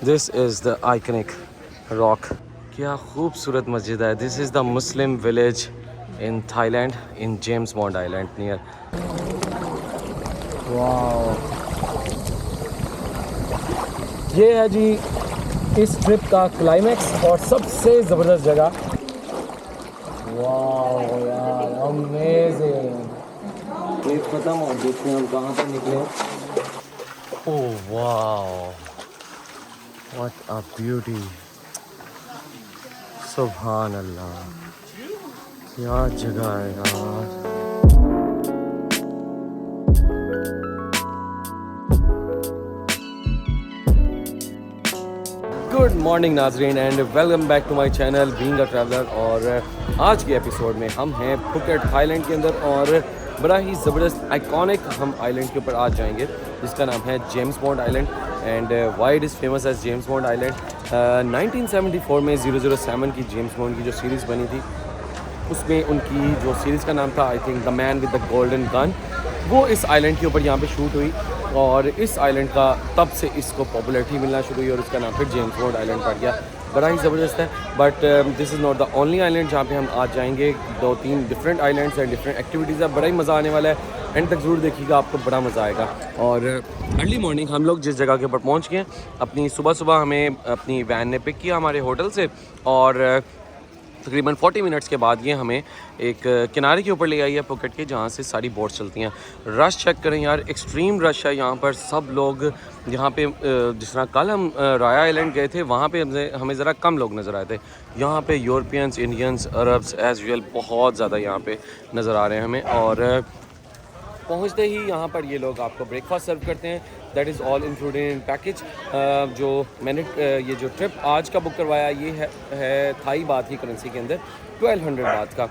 This is the iconic rock. क्या खूबसूरत मस्जिद है। This is the Muslim village in Thailand, in James Bond island near. वाह, ये है जी इस ट्रिप का क्लाइमैक्स और सबसे ज़बरदस्त जगह। वाह यार, अमेजिंग। ट्रिप खत्म और देखते हैं हम कहाँ पर निकले। ओह वाह, व्हाट अ ब्यूटी। सुभान अल्लाह, क्या जगह है यार। गुड मॉर्निंग नाजरीन and welcome back to my channel being a traveller. और आज के एपिसोड में हम हैं फुकेट थाईलैंड के अंदर और बड़ा ही ज़बरदस्त आइकॉनिक हम आइलैंड के ऊपर आज जाएंगे जिसका नाम है James Bond island. And why it is famous as James Bond island, 1974 में 007 की जेम्स बॉन्ड की जो सीरीज़ बनी थी उसमें उनकी जो सीरीज़ का नाम था I think the man with the golden gun, वो इस आइलैंड के ऊपर यहाँ पे शूट हुई। और इस आइलैंड का तब से इसको पॉपुलैरिटी मिलना शुरू हुई और इसका नाम फिर जेम्स बॉन्ड आइलैंड पड़ गया। बड़ा ही ज़बरदस्त है। But this is not the only island जहाँ पे हम आज जाएंगे। 2-3 डिफरेंट आइलैंड्स हैं, डिफरेंट एक्टिविटीज़ है। बड़ा ही मज़ा आने वाला है। एंड तक ज़रूर देखिएगा, आपको बड़ा मज़ा आएगा। और अर्ली मॉर्निंग हम लोग जिस जगह के ऊपर पहुँच गए, अपनी सुबह हमें अपनी वैन ने पिक किया हमारे होटल से और तकरीबन 40 मिनट्स के बाद ये हमें एक किनारे के ऊपर ले आई है फुकेट के, जहाँ से सारी बोट्स चलती हैं। रश चेक करें यार, एक्सट्रीम रश है यहाँ पर। सब लोग यहाँ पे जिस तरह कल हम राया आइलैंड गए थे वहाँ पे हमें ज़रा कम लोग नज़र आए थे। यहाँ पे Europeans, Indians, Arabs as usual बहुत ज़्यादा यहाँ पे नज़र आ रहे हैं हमें। और पहुँचते ही यहाँ पर ये लोग आपको ब्रेकफास्ट सर्व करते हैं। That is all included in package. जो मैंने ये जो ट्रिप आज का बुक करवाया ये है थाई बात की करेंसी के अंदर 1200 बात का।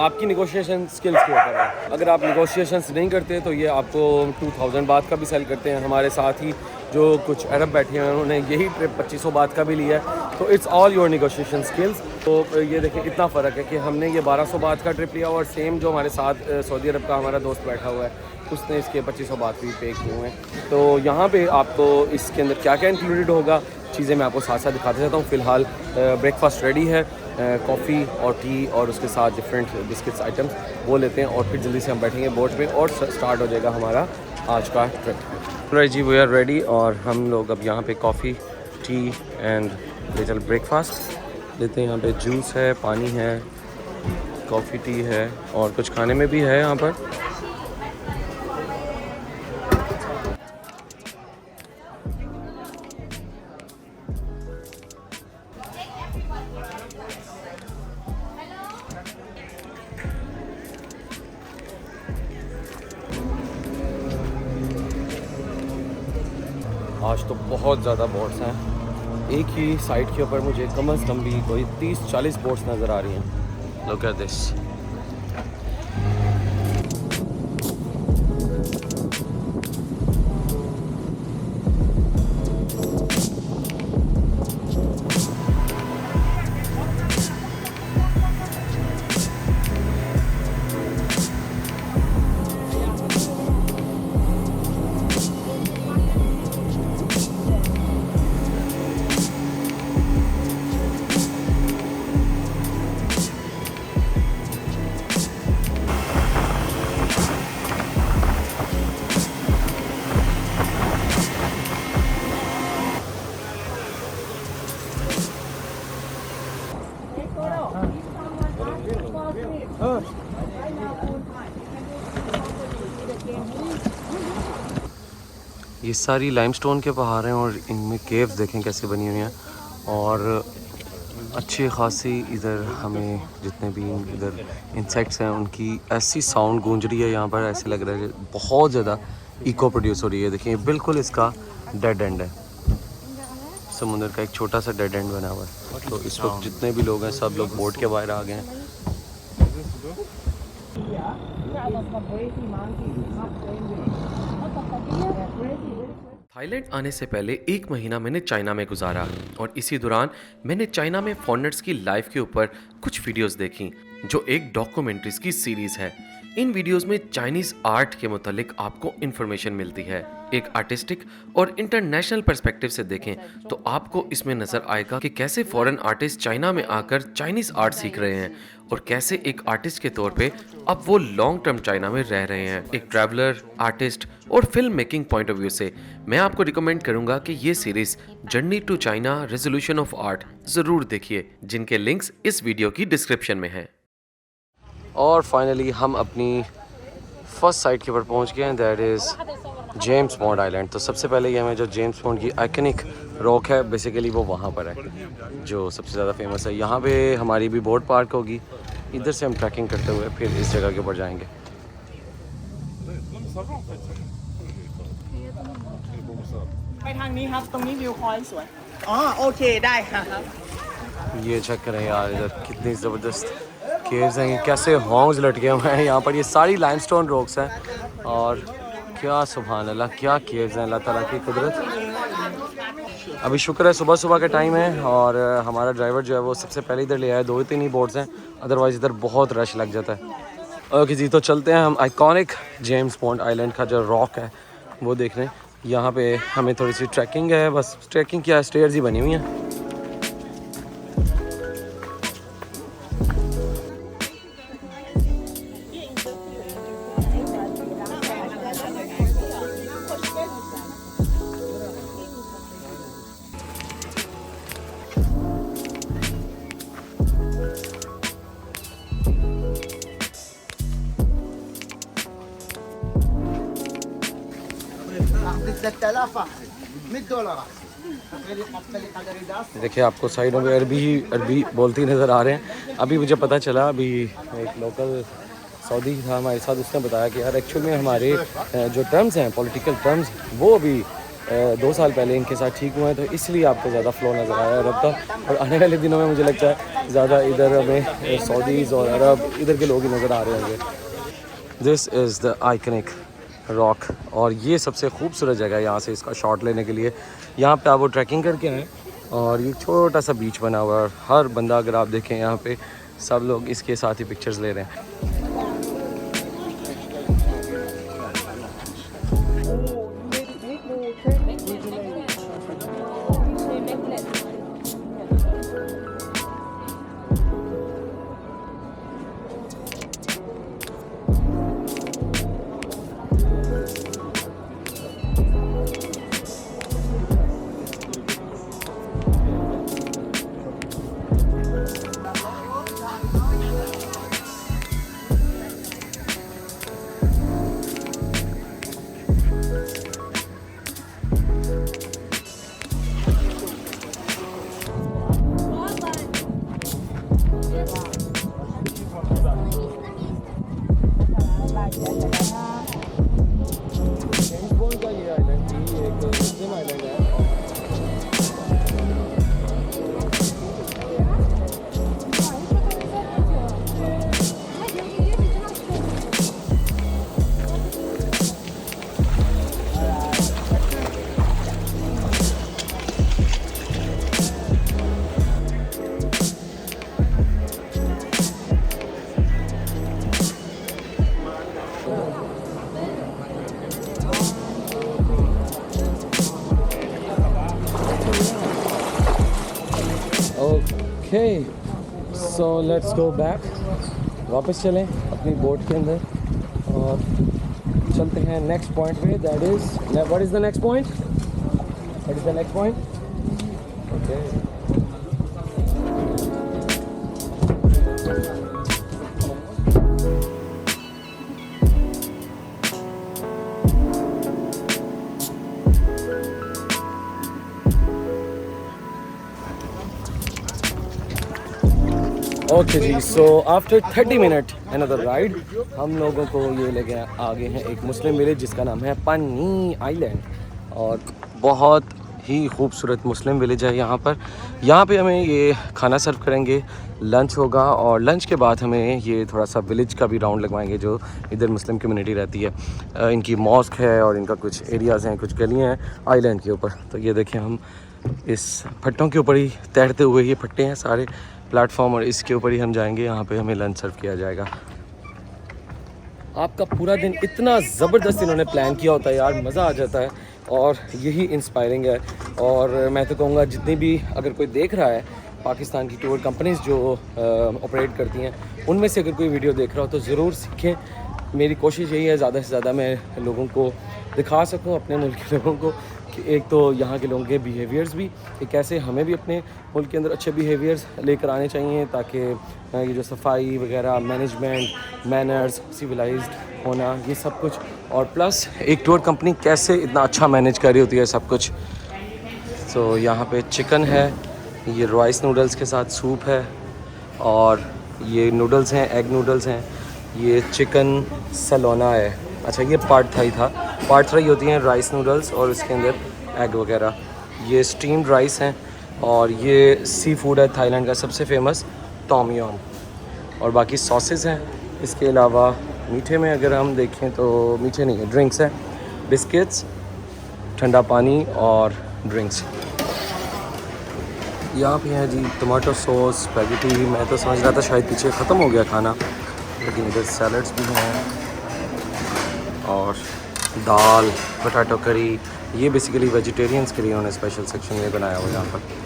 आपकी निगोशिएशन स्किल्स के ऊपर है। अगर आप निगोशिएशंस नहीं करते तो ये आपको 2000 बात का भी सेल करते हैं। हमारे साथ ही जो कुछ अरब बैठे हैं उन्होंने यही ट्रिप 2500 बात का भी लिया है। तो it's all your negotiation skills. तो ये देखें इतना फ़र्क है कि हमने ये 1200 बात का ट्रिप लिया और सेम जो हमारे साथ सऊदी अरब का हमारा दोस्त बैठा हुआ है उसने इसके 2500 बात भी पे किए हुए हैं। तो यहाँ पे आपको इसके अंदर क्या क्या इंक्लूडेड होगा चीज़ें मैं आपको साथ साथ दिखाते रहता हूँ। फ़िलहाल ब्रेकफास्ट रेडी है, कॉफ़ी और टी और उसके साथ डिफरेंट बिस्किट्स आइटम्स वो लेते हैं और फिर जल्दी से हम बैठेंगे बोट पे और स्टार्ट हो जाएगा हमारा आज का ट्रिप। राइट जी, वी आर रेडी और हम लोग अब यहाँ पे coffee, tea and little breakfast लेते हैं। यहाँ पे जूस है, पानी है, कॉफ़ी, टी है और कुछ खाने में भी है यहाँ पर। आज तो बहुत ज़्यादा बोट्स हैं। एक ही साइड के ऊपर मुझे कम से कम भी कोई 30-40 बोट्स नज़र आ रही हैं। Look at this. ये सारी लाइमस्टोन के पहाड़ हैं और इनमें केव्स देखें कैसे बनी हुई हैं। और अच्छी खासी इधर हमें जितने भी इधर इंसेक्ट्स हैं उनकी ऐसी साउंड गूंज रही है यहाँ पर, ऐसे लग रहा है कि बहुत ज़्यादा इको प्रोड्यूस हो रही है। देखिए बिल्कुल इसका डेड एंड है, समुद्र का एक छोटा सा डेड एंड बना हुआ है। तो इस वक्त जितने भी लोग हैं सब लोग बोट के बाहर आ गए हैं। थाईलैंड आने से पहले 1 महीना मैंने चाइना में गुजारा और इसी दौरान मैंने चाइना में फॉरेनर्स की लाइफ के ऊपर कुछ वीडियोस देखी जो एक डॉक्यूमेंट्रीज की सीरीज़ है। इन वीडियोस में चाइनीज आर्ट के मुतालिक आपको इन्फॉर्मेशन मिलती है। एक आर्टिस्टिक और इंटरनेशनल पर्सपेक्टिव से देखें तो आपको इसमें नजर आएगा कि कैसे फॉरेन आर्टिस्ट चाइना में आकर चाइनीज आर्ट सीख रहे हैं और कैसे एक आर्टिस्ट के तौर पे अब वो लॉन्ग टर्म चाइना में रह रहे हैं। एक ट्रैवलर, आर्टिस्ट और film making point of view से मैं आपको रिकमेंड करूंगा कि ये series journey to China resolution of art जरूर देखिए, जिनके लिंक्स इस वीडियो की डिस्क्रिप्शन में हैं। और फाइनली हम अपनी फर्स्ट साइट के ऊपर पहुंच गए हैं, that is James Bond island. तो सबसे पहले ये हमें जो जेम्स बॉन्ड की आइकनिक रॉक है बेसिकली वो वहाँ पर है जो सबसे ज़्यादा फेमस है। यहाँ पे हमारी भी बोट पार्क होगी, इधर से हम ट्रैकिंग करते हुए फिर इस जगह के ऊपर जाएंगे। ये चेक करें यार, इधर कितनी ज़बरदस्त केव्स हैं, कैसे हॉन्ग्स लटके हुए हैं यहाँ पर। ये सारी लाइमस्टोन रॉक्स हैं और क्या सुभान अल्लाह, क्या केव्स हैं, अल्लाह ताला की कुदरत। अभी शुक्र है सुबह सुबह का टाइम है और हमारा ड्राइवर जो है वो सबसे पहले इधर ले आया। 2-3 ही बोट्स हैं, अदरवाइज़ इधर बहुत रश लग जाता है। ओके जी, तो चलते हैं हम आइकॉनिक जेम्स बॉन्ड आइलैंड का जो रॉक है वो देखने। यहाँ पे हमें थोड़ी सी ट्रैकिंग है, बस ट्रैकिंग क्या, स्टेयर्स ही बनी हुई हैं। देखिए आपको साइडों में अरबी बोलती नज़र आ रहे हैं। अभी मुझे पता चला, अभी एक लोकल सऊदी था हमारे साथ, उसने बताया कि यार एक्चुअल में हमारे जो टर्म्स हैं, पॉलिटिकल टर्म्स, वो अभी 2 साल पहले इनके साथ ठीक हुए हैं, तो इसलिए आपको ज़्यादा फ्लो नज़र आया अरब का। और आने वाले दिनों में मुझे लगता है ज़्यादा इधर हमें सऊदीज़ और अरब इधर के लोग ही नज़र आ रहे होंगे। This is the iconic rock और ये सबसे खूबसूरत जगह है यहाँ से इसका शॉट लेने के लिए। यहाँ पे आप वो ट्रैकिंग करके आएँ और ये छोटा सा बीच बना हुआ है और हर बंदा, अगर आप देखें यहाँ पे सब लोग इसके साथ ही पिक्चर्स ले रहे हैं। Okay so let's go back, वापस चलें अपनी बोट के अंदर और चलते हैं नेक्स्ट पॉइंट पे, that is what is the next point, what is the next point. Okay okay जी, so after 30 minute another ride हम लोगों को ये लेके आगे हैं एक मुस्लिम विलेज जिसका नाम है पानी आइलैंड और बहुत ही खूबसूरत मुस्लिम विलेज है यहाँ पर। यहाँ पे हमें ये खाना सर्व करेंगे, लंच होगा और लंच के बाद हमें ये थोड़ा सा विलेज का भी राउंड लगवाएंगे जो इधर मुस्लिम कम्युनिटी रहती है। इनकी मॉस्क है और इनका कुछ एरियाज़ हैं, कुछ गलियाँ हैं आइलैंड के ऊपर। तो ये देखें हम इस फट्टों के ऊपर ही तैरते हुए, ये फट्टे हैं सारे प्लेटफॉर्म और इसके ऊपर ही हम जाएंगे, यहाँ पे हमें लंच सर्व किया जाएगा। आपका पूरा दिन इतना ज़बरदस्त इन्होंने प्लान किया होता है यार, मज़ा आ जाता है और यही इंस्पायरिंग है। और मैं तो कहूँगा जितनी भी अगर कोई देख रहा है पाकिस्तान की टूर कंपनीज़ जो ऑपरेट करती हैं, उनमें से अगर कोई वीडियो देख रहा हो तो ज़रूर सीखें। मेरी कोशिश यही है ज़्यादा से ज़्यादा मैं लोगों को दिखा सकूं, अपने मुल्क के लोगों को, कि एक तो यहाँ के लोगों के बिहेवियर्स भी कि कैसे हमें भी अपने मुल्क के अंदर अच्छे बिहेवियर्स लेकर आने चाहिए, ताकि ये जो सफाई वगैरह, मैनेजमेंट, मैनर्स, सिविलाइज्ड होना, ये सब कुछ, और प्लस एक टूर कंपनी कैसे इतना अच्छा मैनेज कर रही होती है सब कुछ। तो यहाँ पे चिकन है, ये राइस नूडल्स के साथ सूप है, और ये नूडल्स हैं, एग नूडल्स हैं, ये चिकन सलोना है। अच्छा ये पार्ट थाई था, पार्ट थाई होती हैं राइस नूडल्स और उसके अंदर एग वगैरह। ये स्टीम्ड राइस हैं, और ये सी फूड है थाईलैंड का सबसे फेमस टॉम यम, और बाकी सॉसेस हैं। इसके अलावा मीठे में अगर हम देखें तो मीठे नहीं है, ड्रिंक्स हैं, बिस्किट्स, ठंडा पानी और ड्रिंक्स। यहाँ पे है जी टमाटो सॉस, स्पैगेटी। मैं तो समझ रहा था शायद पीछे ख़त्म हो गया खाना, लेकिन इधर सैलड्स भी हैं और दाल, पोटैटो करी। ये बेसिकली वेजिटेरियंस के लिए उन्होंने स्पेशल सेक्शन ये बनाया हुआ है यहाँ पर।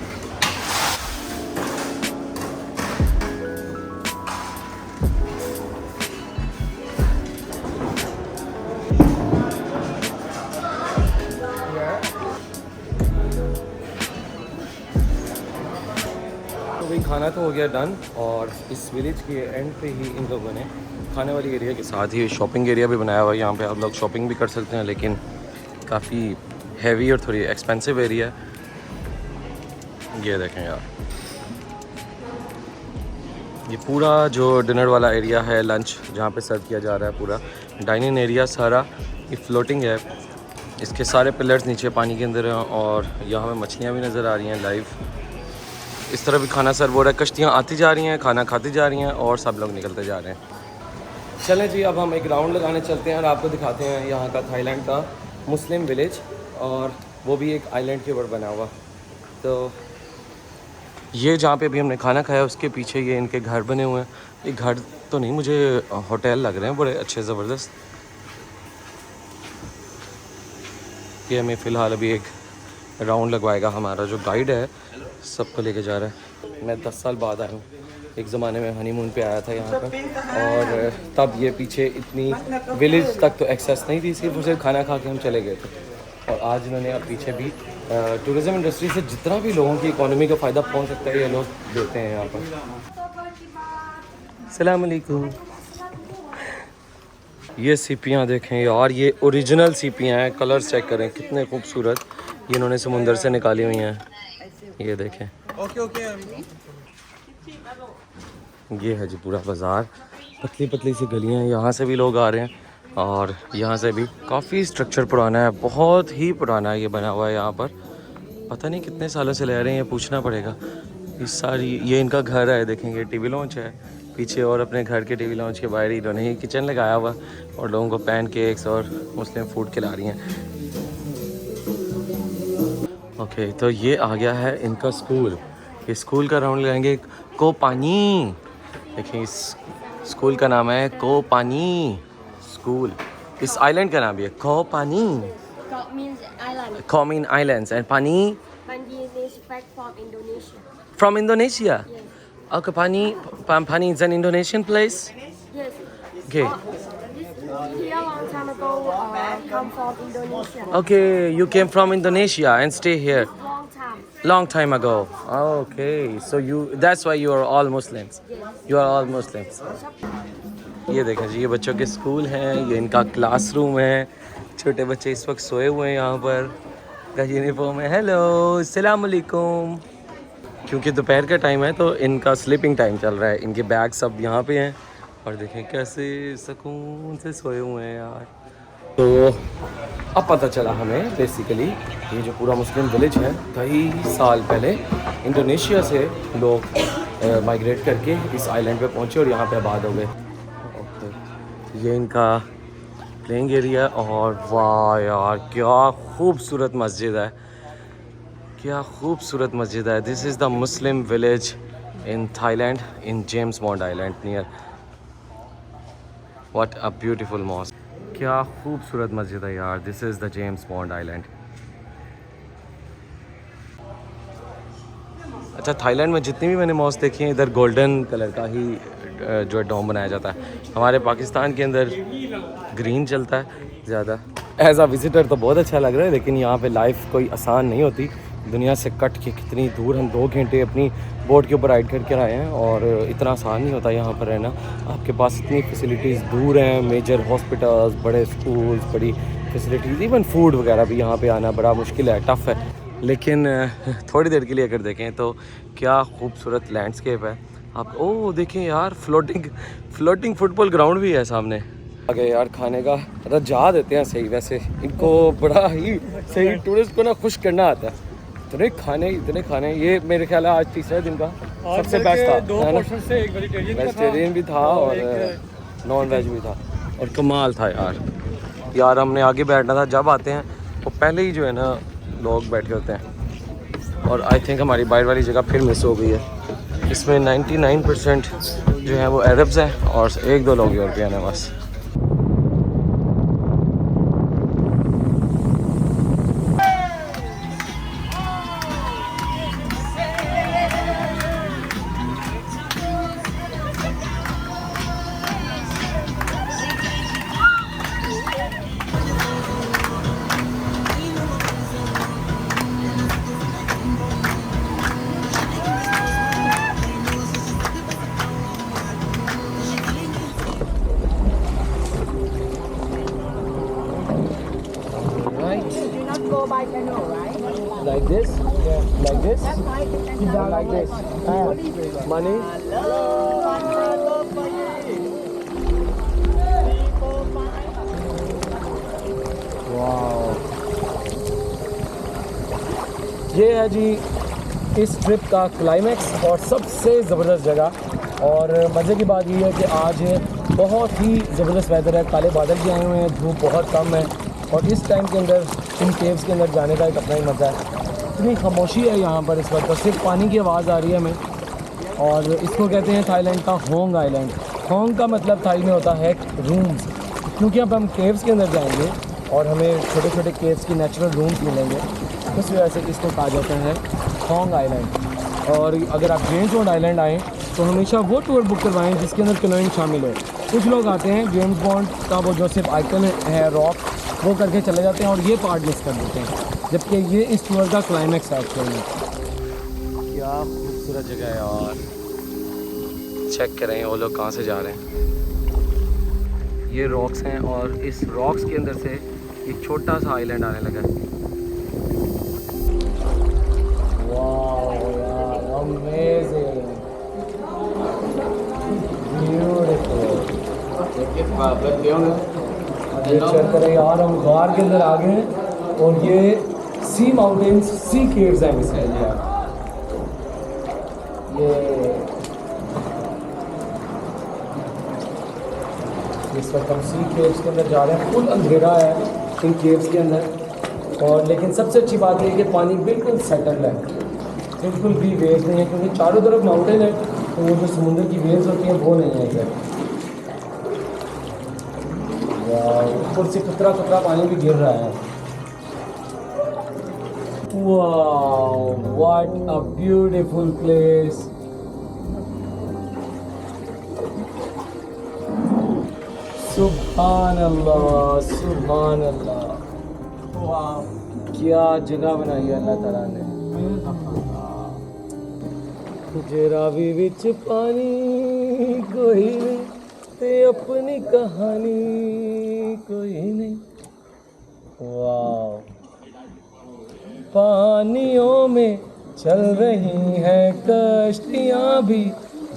भाई खाना तो हो गया डन, और इस विलेज के एंड पे ही इन लोगों ने खाने वाली एरिया के साथ ही शॉपिंग एरिया भी बनाया हुआ है। यहाँ पे आप लोग शॉपिंग भी कर सकते हैं, लेकिन काफ़ी हैवी और थोड़ी एक्सपेंसिव एरिया है। ये देखें यार, ये पूरा जो डिनर वाला एरिया है, लंच जहाँ पे सर्व किया जा रहा है, पूरा डाइनिंग एरिया सारा ये फ्लोटिंग है। इसके सारे पिलर्स नीचे पानी के अंदर हैं, और यहाँ पे मछलियाँ भी नज़र आ रही हैं लाइव। इस तरह भी खाना सर्व हो रहा है, कश्तियाँ आती जा रही हैं, खाना खाती जा रही हैं, और सब लोग निकलते जा रहे हैं। चलें जी, अब हम एक राउंड लगाने चलते हैं और आपको दिखाते हैं यहाँ का थाईलैंड का मुस्लिम विलेज, और वो भी एक आइलैंड के ऊपर बना हुआ। तो ये जहाँ पे अभी हमने खाना खाया उसके पीछे ये इनके घर बने हुए हैं। ये घर तो नहीं, मुझे होटल लग रहे हैं, बड़े अच्छे ज़बरदस्त। ये हमें फ़िलहाल अभी एक राउंड लगवाएगा, हमारा जो गाइड है सबको लेके जा रहा है। मैं 10 साल बाद आया हूँ, एक ज़माने में हनीमून पे आया था यहाँ पर, और तब ये पीछे इतनी विलेज तक तो एक्सेस नहीं थी, सिर्फ और सिर्फ खाना खा के हम चले गए थे। और आज इन्होंने अब पीछे भी टूरिज़म इंडस्ट्री से जितना भी लोगों की इकोनॉमी को फ़ायदा पहुँच सकता है ये लोग देते हैं यहाँ पर। अस्सलाम वालेकुम। ये सीपियाँ देखें यार, ये ओरिजिनल सीपियाँ हैं, कलर्स चेक करें कितने खूबसूरत। ये इन्होंने समुंदर से निकाली हुई हैं, ये देखें। ये है जी पूरा बाज़ार, पतली पतली सी गलियाँ, यहाँ से भी लोग आ रहे हैं, और यहाँ से भी काफ़ी स्ट्रक्चर पुराना है, बहुत ही पुराना है ये बना हुआ है यहाँ पर। पता नहीं कितने सालों से ले रहे हैं, ये पूछना पड़ेगा। इस सारी ये इनका घर है, देखेंगे टीवी लॉन्च है पीछे, और अपने घर के टीवी लॉन्च के बाहर ही इन्होंने ही किचन लगाया हुआ, और लोगों को पैन केक्स और मुस्लिम फूड खिला रही हैं। ओके, तो ये आ गया है इनका स्कूल। ये स्कूल का राउंड लगाएंगे। कोपानी, देखिए इस स्कूल का नाम है कोपानी स्कूल। इस आइलैंड का नाम भी है कोपानी। Ko means island. Ko mean islands and pani Pandi is fact from Indonesia. from Indonesia. Yes. Okay, Pani is an Indonesian place. Yes. Okay. This here long time ago come from Indonesia. Okay, you came from Indonesia and stay here Long time. long time ago. Okay, so that's why you are all Muslims. Yes. You are all Muslims. ये देखें जी, ये बच्चों के school हैं, ये इनका classroom है। छोटे बच्चे इस वक्त सोए हुए हैं यहाँ पर, का यूनिफॉर्म है। हेलो, अस्सलाम वालेकुम। क्योंकि दोपहर का टाइम है तो इनका स्लीपिंग टाइम चल रहा है। इनके बैग सब यहाँ पे हैं, और देखें कैसे सुकून से सोए हुए हैं यार। तो अब पता चला हमें बेसिकली ये जो पूरा मुस्लिम विलेज है, कई साल पहले इंडोनेशिया से लोग माइग्रेट करके इस आइलैंड पे पहुँचे और यहाँ पे आबाद हो गए। ये इनका प्लेइंग एरिया, और वाह यार क्या खूबसूरत मस्जिद है, क्या खूबसूरत मस्जिद है। This is the Muslim village in Thailand, in James Bond island near. What a beautiful mosque, क्या खूबसूरत मस्जिद है यार। This is the James Bond island. अच्छा, थाईलैंड में जितनी भी मैंने मॉस्क देखी हैं इधर गोल्डन कलर का ही जो है डोम बनाया जाता है। हमारे पाकिस्तान के अंदर ग्रीन चलता है ज़्यादा। एज आ विज़िटर तो बहुत अच्छा लग रहा है, लेकिन यहाँ पे लाइफ कोई आसान नहीं होती। दुनिया से कट के कितनी दूर, हम 2 घंटे अपनी बोट के ऊपर राइड करके आए हैं, और इतना आसान नहीं होता यहाँ पर रहना। आपके पास इतनी फैसिलिटीज़ दूर हैं, मेजर हॉस्पिटल्स, बड़े स्कूल्स, बड़ी फैसिलिटीज़, इवन फूड वगैरह भी यहाँ पे आना बड़ा मुश्किल है, टफ़ है। लेकिन थोड़ी देर के लिए अगर देखें तो क्या खूबसूरत लैंडस्केप है। आप ओ देखें यार, फ्लोटिंग फुटबॉल ग्राउंड भी है सामने। आगे यार खाने का रजा देते हैं सही, वैसे इनको बड़ा ही सही टूरिस्ट को ना खुश करना आता है। इतने खाने ये मेरे ख्याल है आज तीसरे दिन का सबसे बेस्ट था। 2 पोर्शन से एक वेजिटेरियन भी था और नॉन वेज भी था, और कमाल था यार हमने आगे बैठना था। जब आते हैं वो पहले ही जो है ना लोग बैठे होते हैं, और आई थिंक हमारी बाइट वाली जगह फिर मिस हो गई है। इसमें 99% जो है वो अरब्स हैं और 1-2 लोग यूरोपियन हैं बस। Do not go by canoe, right? Like this? Yeah. Like this? That's right. You can down Like this. Money? Wow. ये है जी इस ट्रिप का क्लाइमैक्स और सबसे ज़बरदस्त जगह। और मज़े की बात ये है कि आज बहुत ही ज़बरदस्त वेदर है, काले बादल भी आए हुए हैं, धूप बहुत कम है, और इस टाइम के अंदर इन केव्स के अंदर जाने का एक अपना ही मज़ा है। इतनी खामोशी है यहाँ पर इस वक्त, सिर्फ पानी की आवाज़ आ रही है हमें। और इसको कहते हैं थाईलैंड का होंग आइलैंड। होंग का मतलब थाई में होता है रूम्स, क्योंकि अब हम केव्स के अंदर जाएंगे और हमें छोटे छोटे केव्स की नेचुरल रूम्स मिलेंगे, इस वजह से इसको कहा जाता है होंग आइलैंड। और अगर आप जेम्स बॉन्ड आइलैंड आएँ तो हमेशा वो टूर बुक करवाएं जिसके अंदर कैनोइंग शामिल हो। कुछ लोग आते हैं जेम्स बॉन्ड का वो जो सिर्फ आइकन है रॉक, वो करके चले जाते हैं और ये पार्ट मिस कर देते हैं, जबकि ये इस टूर का क्लाइमैक्स है एक्चुअली में। क्या खूबसूरत जगह है यार, चेक करें वो लोग कहाँ से जा रहे हैं। ये रॉक्स हैं और इस रॉक्स के अंदर से एक छोटा सा आइलैंड आने लगा है। वाओ यार, अमेजिंग, ब्यूटीफुल। ये चेक करें यार, हम गार के अंदर आ गए हैं और ये सी माउंटेन्स, सी केव्स हैं मिसाइल यार। ये इस वक्त हम सी केव्स के अंदर जा रहे हैं। फुल अंधेरा है इन केव्स के अंदर, और लेकिन सबसे अच्छी बात यह है कि पानी बिल्कुल सेटल्ड है, बिल्कुल भी वेव्स नहीं है, क्योंकि चारों तरफ माउंटेन है, तो वो जो समुद्र की वेव्स होती हैं वो नहीं है इधर। ऊपर से कुतरा कुतरा पानी भी गिर रहा है। Wow, what a beautiful place. सुभान अल्लाह, सुभान अल्लाह, वाह क्या जगह बनाई है अल्लाह ताला ने। रावी विच पानी कोई नहीं ते अपनी कहानी कोई नहीं। वाह, पानियों में चल रही हैं कश्तियाँ भी,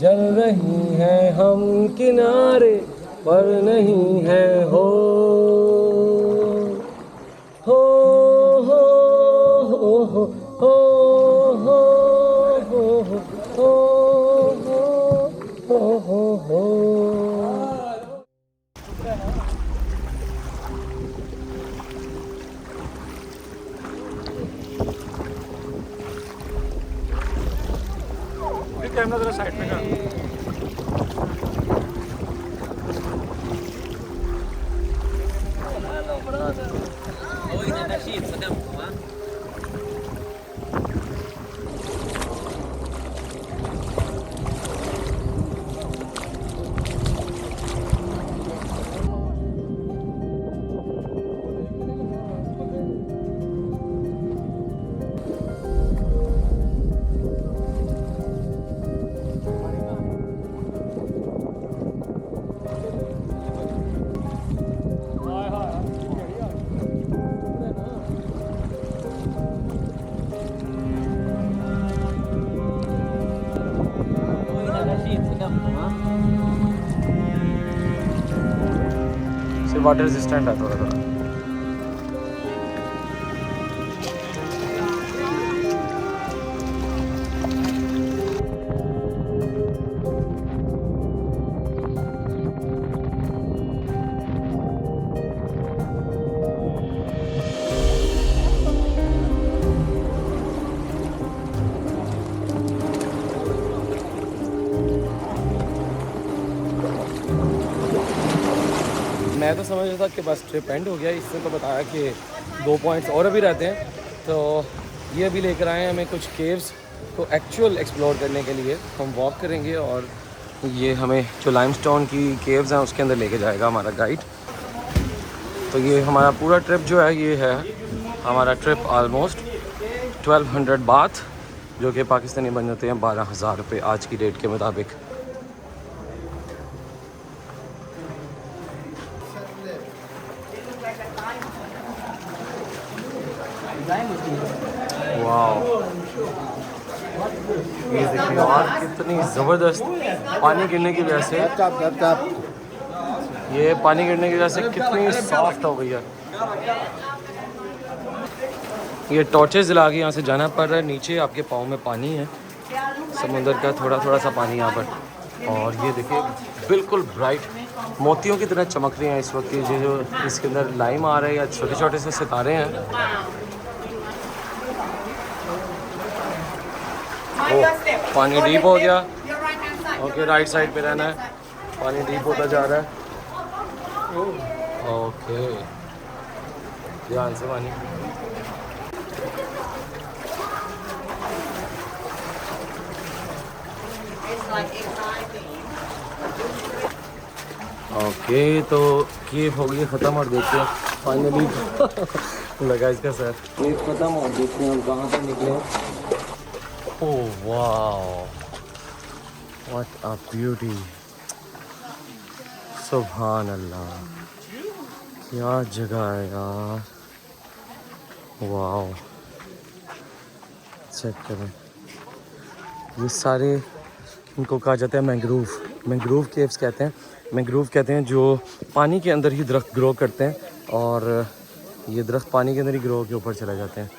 जल रही हैं हम किनारे पर नहीं है हो हो हो हो हो हो हो हो हो हो हो। कैमरा जरा साइड में कर। सिर्फ वाटर रेजिस्टेंट है थोड़ा थोड़ा। मैं तो समझ रहा था कि बस ट्रिप एंड हो गया, इससे तो बताया कि 2 पॉइंट्स और अभी रहते हैं। तो ये अभी लेकर आए हैं हमें कुछ केव्स को एक्चुअल एक्सप्लोर करने के लिए। हम वॉक करेंगे और ये हमें जो लाइमस्टोन की केव्स हैं उसके अंदर लेके जाएगा हमारा गाइड। तो ये हमारा पूरा ट्रिप जो है ये है हमारा ट्रिप ऑलमोस्ट 1200 बाथ, जो कि पाकिस्तानी बन जाते हैं 12,000 रुपये आज की डेट के मुताबिक। वाह, ये देखिए यार कितनी ज़बरदस्त पानी गिरने की वजह से, ये पानी गिरने की वजह से कितनी सॉफ्ट हो गई है। ये टॉर्चेस जला के यहाँ से जाना पड़ रहा है। नीचे आपके पाँव में पानी है, समुंदर का थोड़ा थोड़ा सा पानी यहाँ पर। और ये देखिए बिल्कुल ब्राइट मोतियों की तरह चमक रही हैं इस वक्त। ये जो इसके अंदर लाइम आ रहे हैं या छोटे छोटे से सितारे हैं। पानी डीप हो गया। ओके, राइट साइड पे रहना है, पानी डीप होता जा रहा है। ओके, ध्यान से पानी। ओके, तो ये हो गई ख़त्म और देखते हैं फाइनली लगा इसका सर। ये ख़त्म और देखते हैं हम कहाँ से निकले। ओह वाह, व्हाट अ ब्यूटी, सुभान अल्लाह, क्या जगह है यार। वाह, चेक करें, ये सारे इनको कहा जाता है मैंग्रोव। मैंग्रोव केव्स कहते हैं। मैंग्रोव कहते हैं जो पानी के अंदर ही दरख्त ग्रो करते हैं, और ये दरख्त पानी के अंदर ही ग्रो के ऊपर चले जाते हैं।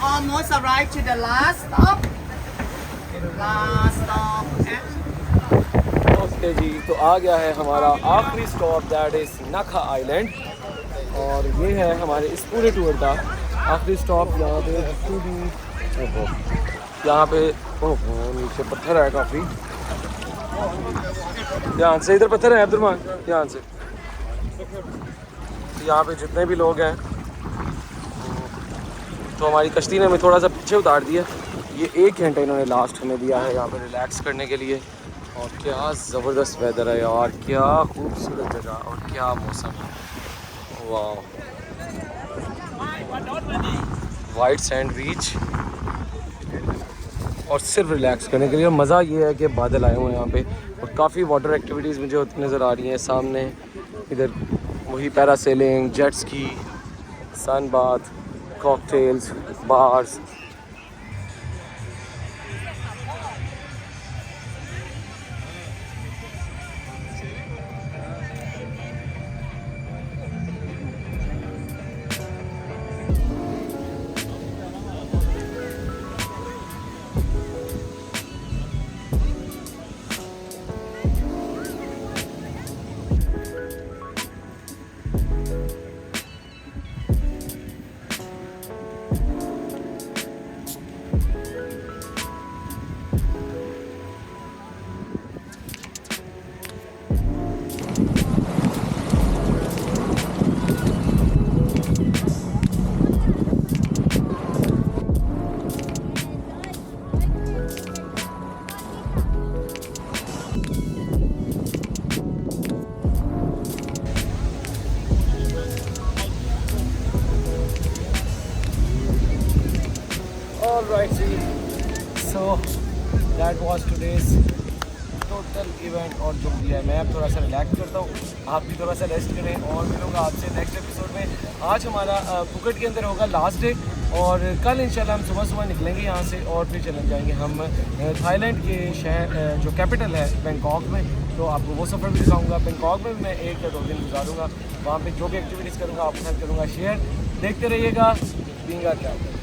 Almost arrived to the last stop. Last stop. Okay जी, तो आ गया है हमारा आखिरी stop, that is Naka island. और ये है हमारे इस पूरे टूर का आखिरी स्टॉप। यहाँ पे यहाँ पे नीचे पत्थर है काफ़ी, ध्यान से, इधर पत्थर है अब्दुलरहमान, ध्यान से। यहाँ पे जितने भी लोग हैं तो हमारी कश्ती ने हमें थोड़ा सा पीछे उतार दिया। ये 1 घंटा इन्होंने लास्ट हमें दिया है यहाँ पे रिलैक्स करने के लिए। और क्या ज़बरदस्त वेदर है यार, क्या खूबसूरत जगह और क्या मौसम है, वाह। वाइट सैंड बीच और सिर्फ रिलैक्स करने के लिए। मज़ा ये है कि बादल आए हुए हैं यहाँ पे और काफ़ी वाटर एक्टिविटीज़ मुझे होती नज़र आ रही हैं सामने। इधर वही parasailing, jet ski, sun bath, cocktails, bars. Alright, so that was today's total event. और जो भी है मैं अब थोड़ा सा रिलैक्स करता हूँ, आप भी थोड़ा सा रेस्ट करें और मिलूँगा आपसे नेक्स्ट एपिसोड में। आज हमारा फुकेट के अंदर होगा लास्ट डे और कल इंशाल्लाह हम सुबह सुबह निकलेंगे यहाँ से और फिर चले जाएंगे हम थाईलैंड के शहर जो कैपिटल है बैंकॉक में। तो आपको वो सफ़र भी दिखाऊँगा। बैंकॉक में मैं 1 या 2 दिन गुजारूँगा, वहाँ पर जो भी एक्टिविटीज़ करूँगा आपके साथ करूँगा शेयर। देखते रहिएगा बीइंग अ ट्रैवलर।